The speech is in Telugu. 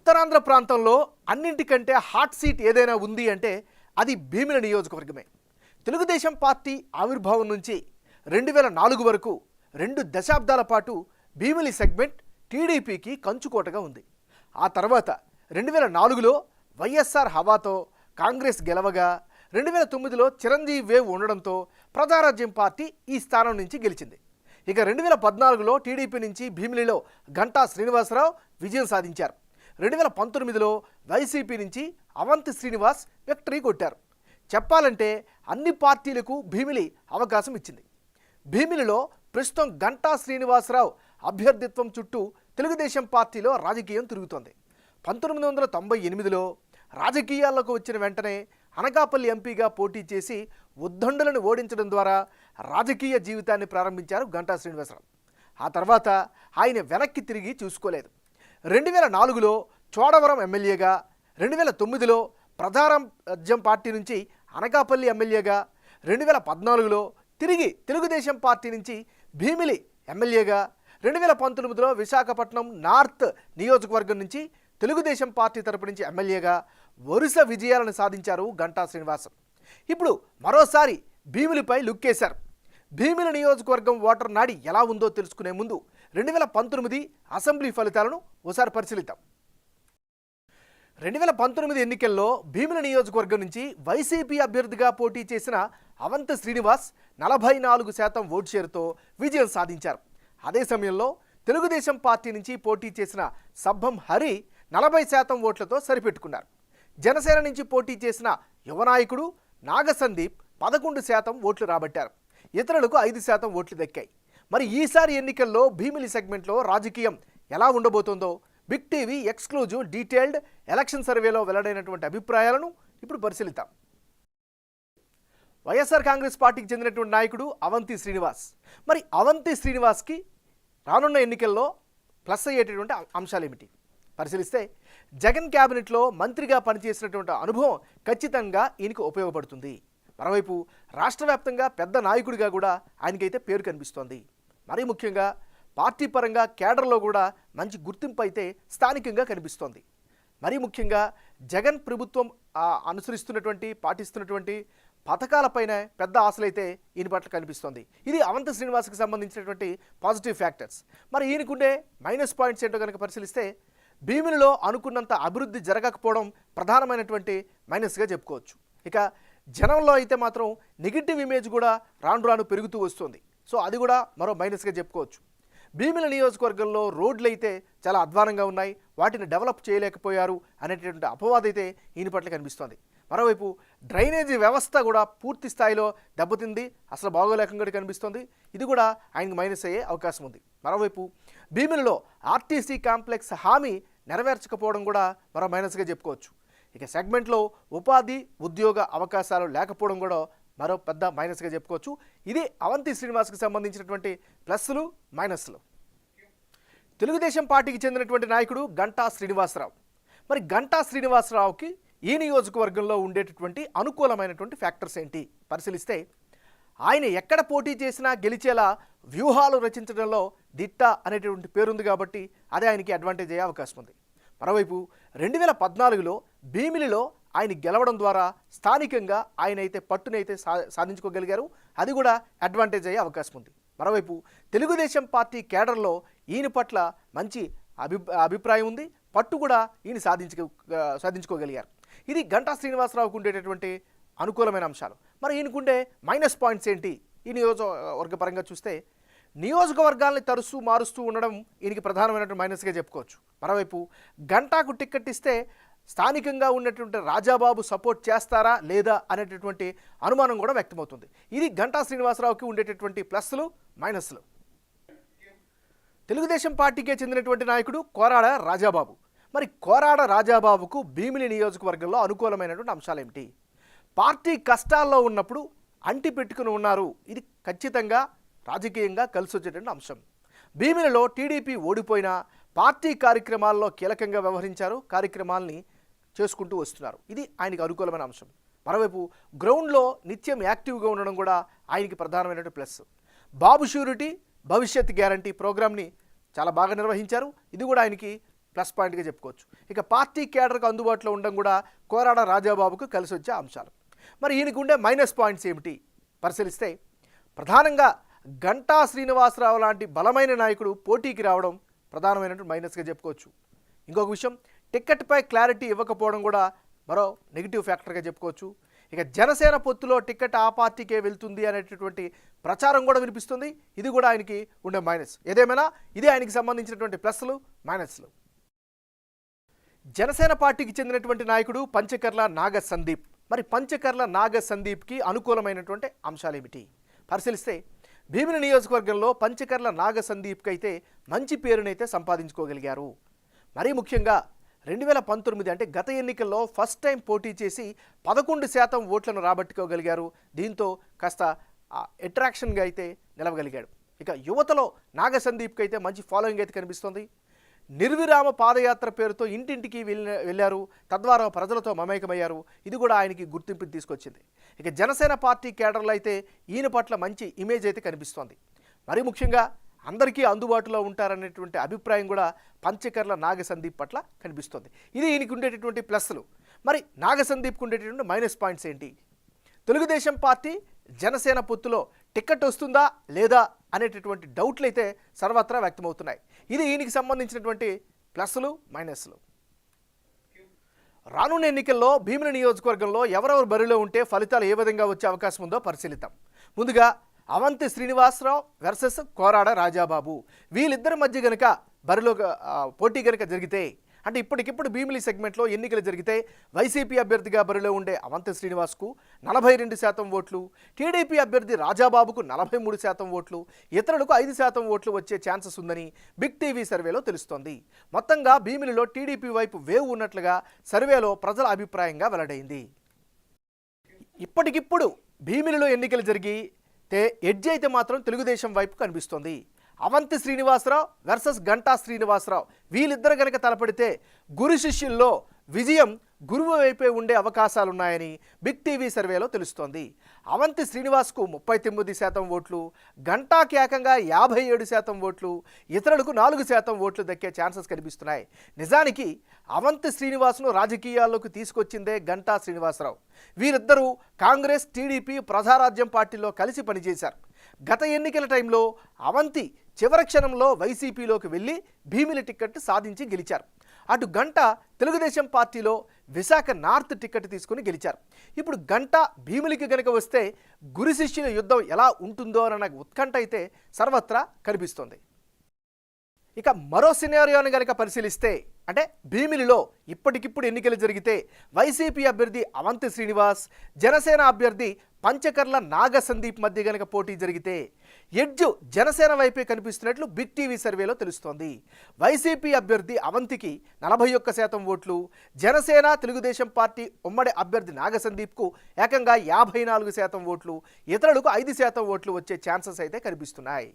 ఉత్తరాంధ్ర ప్రాంతంలో అన్నింటికంటే హాట్ సీట్ ఏదైనా ఉంది అంటే అది భీమిలి నియోజకవర్గమే. తెలుగుదేశం పార్టీ ఆవిర్భావం నుంచి 2004 వరకు 2 దశాబ్దాల పాటు భీమిలి సెగ్మెంట్ టీడీపీకి కంచుకోటగా ఉంది. ఆ తర్వాత 2004లో వైఎస్ఆర్ హవాతో కాంగ్రెస్ గెలవగా 2009లో చిరంజీవి వేవ్ ఉండడంతో ప్రజారాజ్యం పార్టీ ఈ స్థానం నుంచి గెలిచింది. ఇక 2014లో టీడీపీ నుంచి భీమిలిలో గంటా శ్రీనివాసరావు విజయం సాధించారు. 2019లో వైసీపీ నుంచి అవంతి శ్రీనివాస్ విక్టరీ కొట్టారు. చెప్పాలంటే అన్ని పార్టీలకు భీమిలి అవకాశం ఇచ్చింది. భీమిలిలో ప్రస్తుతం గంటా శ్రీనివాసరావు అభ్యర్థిత్వం చుట్టూ తెలుగుదేశం పార్టీలో రాజకీయం తిరుగుతోంది. 1998లో రాజకీయాల్లోకి వచ్చిన వెంటనే అనకాపల్లి ఎంపీగా పోటీ చేసి ఉద్దండులను ఓడించడం ద్వారా రాజకీయ జీవితాన్ని ప్రారంభించారు గంటా శ్రీనివాసరావు. ఆ తర్వాత ఆయన వెనక్కి తిరిగి చూసుకోలేదు. 2004లో చోడవరం ఎమ్మెల్యేగా, 2009లో ప్రజారాజ్యం పార్టీ నుంచి అనకాపల్లి ఎమ్మెల్యేగా, 2014లో తిరిగి తెలుగుదేశం పార్టీ నుంచి భీమిలి ఎమ్మెల్యేగా, 2019లో విశాఖపట్నం నార్త్ నియోజకవర్గం నుంచి తెలుగుదేశం పార్టీ తరపు నుంచి ఎమ్మెల్యేగా వరుస విజయాలను సాధించారు గంటా శ్రీనివాసం. ఇప్పుడు మరోసారి భీమిలిపై లుక్కేశారు. భీమిలి నియోజకవర్గం ఓటర్ నాడి ఎలా ఉందో తెలుసుకునే ముందు 2019 అసెంబ్లీ ఫలితాలను ఒకసారి పరిశీలిద్దాం. 2019 ఎన్నికల్లో భీమిలి నియోజకవర్గం నుంచి వైసీపీ అభ్యర్థిగా పోటీ చేసిన అవంతి శ్రీనివాస్ 44% ఓటు షేరుతో విజయం సాధించారు. అదే సమయంలో తెలుగుదేశం పార్టీ నుంచి పోటీ చేసిన సబ్బం హరి 40% ఓట్లతో సరిపెట్టుకున్నారు. జనసేన నుంచి పోటీ చేసిన యువనాయకుడు నాగ సందీప్ 11% ఓట్లు రాబట్టారు. ఇతరులకు 5% ఓట్లు దక్కాయి. మరి ఈసారి ఎన్నికల్లో భీమిలి సెగ్మెంట్లో రాజకీయం ఎలా ఉండబోతోందో big TV exclusive detailed election సర్వేలో వెల్లడైనటువంటి అభిప్రాయాలను ఇప్పుడు పరిశీలిద్దాం. వైఎస్ఆర్ కాంగ్రెస్ పార్టీకి చెందినటువంటి నాయకుడు అవంతి శ్రీనివాస్. మరి అవంతి శ్రీనివాస్కి రానున్న ఎన్నికల్లో ప్లస్ అయ్యేటటువంటి అంశాలు ఏమిటి పరిశీలిస్తే, జగన్ క్యాబినెట్లో మంత్రిగా పనిచేసినటువంటి అనుభవం ఖచ్చితంగా ఈయనకు ఉపయోగపడుతుంది. మరోవైపు రాష్ట్ర వ్యాప్తంగా పెద్ద నాయకుడిగా కూడా ఆయనకైతే పేరు కనిపిస్తోంది. మరీ ముఖ్యంగా పార్టీ పరంగా కేడర్లో కూడా మంచి గుర్తింపు అయితే స్థానికంగా కనిపిస్తోంది. మరీ ముఖ్యంగా జగన్ ప్రభుత్వం పాటిస్తున్నటువంటి పథకాలపైన పెద్ద ఆశలైతే ఈయన పట్ల కనిపిస్తోంది. ఇది అవంతి శ్రీనివాస్కి సంబంధించినటువంటి పాజిటివ్ ఫ్యాక్టర్స్. మరి ఈయనకుండే మైనస్ పాయింట్స్ ఏంటో కనుక పరిశీలిస్తే, భీమిలిలో అనుకున్నంత అభివృద్ధి జరగకపోవడం ప్రధానమైనటువంటి మైనస్గా చెప్పుకోవచ్చు. ఇక జనంలో అయితే మాత్రం నెగిటివ్ ఇమేజ్ కూడా రాను రాను పెరుగుతూ వస్తుంది. సో అది కూడా మరో మైనస్గా చెప్పుకోవచ్చు. భీమిలి నియోజకవర్గంలో రోడ్లు అయితే చాలా అధ్వానంగా ఉన్నాయి, వాటిని డెవలప్ చేయలేకపోయారు అనేటటువంటి అపవాదం అయితే ఈయన పట్ల కనిపిస్తోంది. మరోవైపు డ్రైనేజీ వ్యవస్థ కూడా పూర్తి స్థాయిలో దెబ్బతింది, అసలు బాగోలేకంగా కనిపిస్తోంది. ఇది కూడా ఆయనకు మైనస్ అయ్యే అవకాశం ఉంది. మరోవైపు భీమిలిలో ఆర్టీసీ కాంప్లెక్స్ హామీ నెరవేర్చకపోవడం కూడా మరో మైనస్గా చెప్పుకోవచ్చు. ఇక సెగ్మెంట్లో ఉపాధి ఉద్యోగ అవకాశాలు లేకపోవడం కూడా మరో పెద్ద మైనస్గా చెప్పుకోవచ్చు. ఇది అవంతి శ్రీనివాస్కి సంబంధించినటువంటి ప్లస్లు మైనస్లు. తెలుగుదేశం పార్టీకి చెందినటువంటి నాయకుడు గంటా శ్రీనివాసరావు. మరి గంటా శ్రీనివాసరావుకి ఈ నియోజకవర్గంలో ఉండేటటువంటి అనుకూలమైనటువంటి ఫ్యాక్టర్స్ ఏంటి పరిశీలిస్తే, ఆయన ఎక్కడ పోటీ చేసినా గెలిచేలా వ్యూహాలు రచించడంలో దిట్ట అనేటువంటి పేరుంది కాబట్టి అదే ఆయనకి అడ్వాంటేజ్ అయ్యే అవకాశం ఉంది. మరోవైపు 2014లో భీమిలిలో ఆయన గెలవడం ద్వారా స్థానికంగా ఆయన అయితే పట్టునైతే సాధించుకోగలిగారు. అది కూడా అడ్వాంటేజ్ అయ్యే అవకాశం ఉంది. మరోవైపు తెలుగుదేశం పార్టీ కేడర్లో ఈయన పట్ల మంచి అభిప్రాయం ఉంది, పట్టు కూడా ఈయన సాధించుకోగలిగారు. ఇది గంటా శ్రీనివాసరావుకు ఉండేటటువంటి అనుకూలమైన అంశాలు. మరి ఈయనకుండే మైనస్ పాయింట్స్ ఏంటి ఈ నియోజకవర్గ పరంగా చూస్తే, నియోజకవర్గాల్ని తరచూ మారుస్తూ ఉండడం ఈయనకి ప్రధానమైనటువంటి మైనస్గా చెప్పుకోవచ్చు. మరోవైపు గంటాకు టిక్కెట్ ఇస్తే స్థానికంగా ఉన్నటువంటి రాజాబాబు సపోర్ట్ చేస్తారా లేదా అనేటటువంటి అనుమానం కూడా వ్యక్తమవుతుంది. ఇది గంటా శ్రీనివాసరావుకి ఉండేటటువంటి ప్లస్లు మైనస్లు. తెలుగుదేశం పార్టీకే చెందినటువంటి నాయకుడు కోరాడ రాజాబాబు. మరి కోరాడ రాజాబాబుకు భీమిలి నియోజకవర్గంలో అనుకూలమైనటువంటి అంశాలు ఏమిటి? పార్టీ కష్టాల్లో ఉన్నప్పుడు అంటి పెట్టుకుని ఉన్నారు. ఇది ఖచ్చితంగా రాజకీయంగా కలిసి వచ్చేటువంటి అంశం. భీమిలిలో టీడీపీ ఓడిపోయినా పార్టీ కార్యక్రమాల్లో కీలకంగా వ్యవహరించారు, కార్యక్రమాల్ని చేసుకుంటూ వస్తున్నారు. ఇది ఆయనకి అనుకూలమైన అంశం. మరోవైపు గ్రౌండ్లో నిత్యం యాక్టివ్గా ఉండడం కూడా ఆయనకి ప్రధానమైనటువంటి ప్లస్. బాబు షూరిటీ భవిష్యత్ గ్యారంటీ ప్రోగ్రామ్ని చాలా బాగా నిర్వహించారు. ఇది కూడా ఆయనకి ప్లస్ పాయింట్గా చెప్పుకోవచ్చు. ఇక పార్టీ కేడర్కు అందుబాటులో ఉండడం కూడా కోరాడ రాజాబాబుకు కలిసి వచ్చే అంశాలు. మరి ఈయనకు ఉండే మైనస్ పాయింట్స్ ఏమిటి పరిశీలిస్తే ప్రధానంగా గంటా శ్రీనివాసరావు లాంటి బలమైన నాయకుడు పోటీకి రావడం ప్రధానమైనటువంటి మైనస్గా చెప్పుకోవచ్చు. ఇంకొక విషయం, టికెట్పై క్లారిటీ ఇవ్వకపోవడం కూడా మరో నెగిటివ్ ఫ్యాక్టర్గా చెప్పుకోవచ్చు. ఇక జనసేన పొత్తులో టికెట్ ఆ పార్టీకే వెళ్తుంది అనేటటువంటి ప్రచారం కూడా వినిపిస్తుంది. ఇది కూడా ఆయనకి ఉండే మైనస్. ఏదేమైనా ఇది ఆయనకి సంబంధించినటువంటి ప్లస్లు మైనస్లు. జనసేన పార్టీకి చెందినటువంటి నాయకుడు పంచకర్ల నాగ సందీప్. మరి పంచకర్ల నాగ సందీప్కి అనుకూలమైనటువంటి అంశాలు ఏమిటి పరిశీలిస్తే, భీమిని నియోజకవర్గంలో పంచకర్ల నాగ సందీప్కి అయితే మంచి పేరునైతే సంపాదించుకోగలిగారు. మరీ ముఖ్యంగా 2019 అంటే గత ఎన్నికల్లో ఫస్ట్ టైం పోటీ చేసి 11% ఓట్లను రాబట్టుకోగలిగారు. దీంతో కాస్త అట్రాక్షన్గా అయితే నిలవగలిగాడు. ఇక యువతలో నాగ సందీప్కి అయితే మంచి ఫాలోయింగ్ అయితే కనిపిస్తుంది. నిర్విరామ పాదయాత్ర పేరుతో ఇంటింటికి వెళ్ళారు, తద్వారా ప్రజలతో మమేకమయ్యారు. ఇది కూడా ఆయనకి గుర్తింపుని తీసుకొచ్చింది. ఇక జనసేన పార్టీ కేడర్లో అయితే ఈయన పట్ల మంచి ఇమేజ్ అయితే కనిపిస్తోంది. మరీ ముఖ్యంగా అందరికీ అందుబాటులో ఉంటారనేటువంటి అభిప్రాయం కూడా పంచకర్ల నాగ సందీప్ పట్ల కనిపిస్తుంది. ఇది ఈయనకి ఉండేటటువంటి ప్లస్లు. మరి నాగ సందీప్కి ఉండేటటువంటి మైనస్ పాయింట్స్ ఏంటి? తెలుగుదేశం పార్టీ జనసేన పొత్తులో టికెట్ వస్తుందా లేదా అనేటటువంటి డౌట్లు అయితే సర్వత్రా వ్యక్తమవుతున్నాయి. ఇది ఈయనకి సంబంధించినటువంటి ప్లస్లు మైనస్లు. రానున్న ఎన్నికల్లో భీమిని నియోజకవర్గంలో ఎవరెవరు బరిలో ఉంటే ఫలితాలు ఏ విధంగా వచ్చే అవకాశం ఉందో పరిశీలిద్దాం. ముందుగా అవంతి శ్రీనివాసరావు వర్సెస్ కోరాడ రాజాబాబు, వీళ్ళిద్దరి మధ్య గనక బరిలో పోటీ గనక జరిగితే, అంటే ఇప్పటికిప్పుడు భీమిలి సెగ్మెంట్లో ఎన్నికలు జరిగితే వైసీపీ అభ్యర్థిగా బరిలో ఉండే అవంతి శ్రీనివాస్కు 42% ఓట్లు, టీడీపీ అభ్యర్థి రాజాబాబుకు 43% ఓట్లు, ఇతరులకు 5% ఓట్లు వచ్చే ఛాన్సెస్ ఉందని బిగ్ టీవీ సర్వేలో తెలుస్తోంది. మొత్తంగా భీమిలిలో టీడీపీ వైపు వేవ్ ఉన్నట్లుగా సర్వేలో ప్రజల అభిప్రాయంగా వెల్లడైంది. ఇప్పటికిప్పుడు భీమిలిలో ఎన్నికలు జరిగితే ఎడ్జ్ అయితే మాత్రం తెలుగుదేశం వైపు కనిపిస్తోంది. అవంతి శ్రీనివాసరావు వర్సెస్ గంటా శ్రీనివాసరావు, వీళ్ళిద్దరు కనుక తలపడితే గురు శిష్యుల్లో విజయం గురువు వైపే ఉండే అవకాశాలున్నాయని బిగ్ టీవీ సర్వేలో తెలుస్తోంది. అవంతి శ్రీనివాస్కు 39% ఓట్లు, గంటాకి ఏకంగా 57% ఓట్లు, ఇతరులకు 4% ఓట్లు దక్కే ఛాన్సెస్ కనిపిస్తున్నాయి. నిజానికి అవంతి శ్రీనివాస్ను రాజకీయాల్లోకి తీసుకొచ్చిందే గంటా శ్రీనివాసరావు. వీరిద్దరూ కాంగ్రెస్, టీడీపీ, ప్రజారాజ్యం పార్టీలో కలిసి పనిచేశారు. గత ఎన్నికల టైంలో అవంతి చివరి క్షణంలో వైసీపీలోకి వెళ్ళి భీమిలి టికెట్ సాధించి గెలిచారు. అటు గంట తెలుగుదేశం పార్టీలో విశాఖ నార్త్ టికెట్ తీసుకుని గెలిచారు. ఇప్పుడు గంట భీమిలికి గనక వస్తే గురు శిష్యుల యుద్ధం ఎలా ఉంటుందో అన్న ఉత్కంఠ అయితే సర్వత్రా కనిపిస్తోంది. ఇక మరో సినారియోని కనుక పరిశీలిస్తే, అంటే భీమిలిలో ఇప్పటికిప్పుడు ఎన్నికలు జరిగితే వైసీపీ అభ్యర్థి అవంతి శ్రీనివాస్, జనసేన అభ్యర్థి పంచకర్ల నాగ సందీప్ మధ్య గనక పోటీ జరిగితే ఎడ్జు జనసేన వైపే కనిపిస్తున్నట్లు బిగ్ టీవీ సర్వేలో తెలుస్తోంది. వైసీపీ అభ్యర్థి అవంతికి 41% ఓట్లు, జనసేన తెలుగుదేశం పార్టీ ఉమ్మడి అభ్యర్థి నాగ సందీప్కు ఏకంగా 54% ఓట్లు, ఇతరులకు 5% ఓట్లు వచ్చే ఛాన్సెస్ అయితే కనిపిస్తున్నాయి.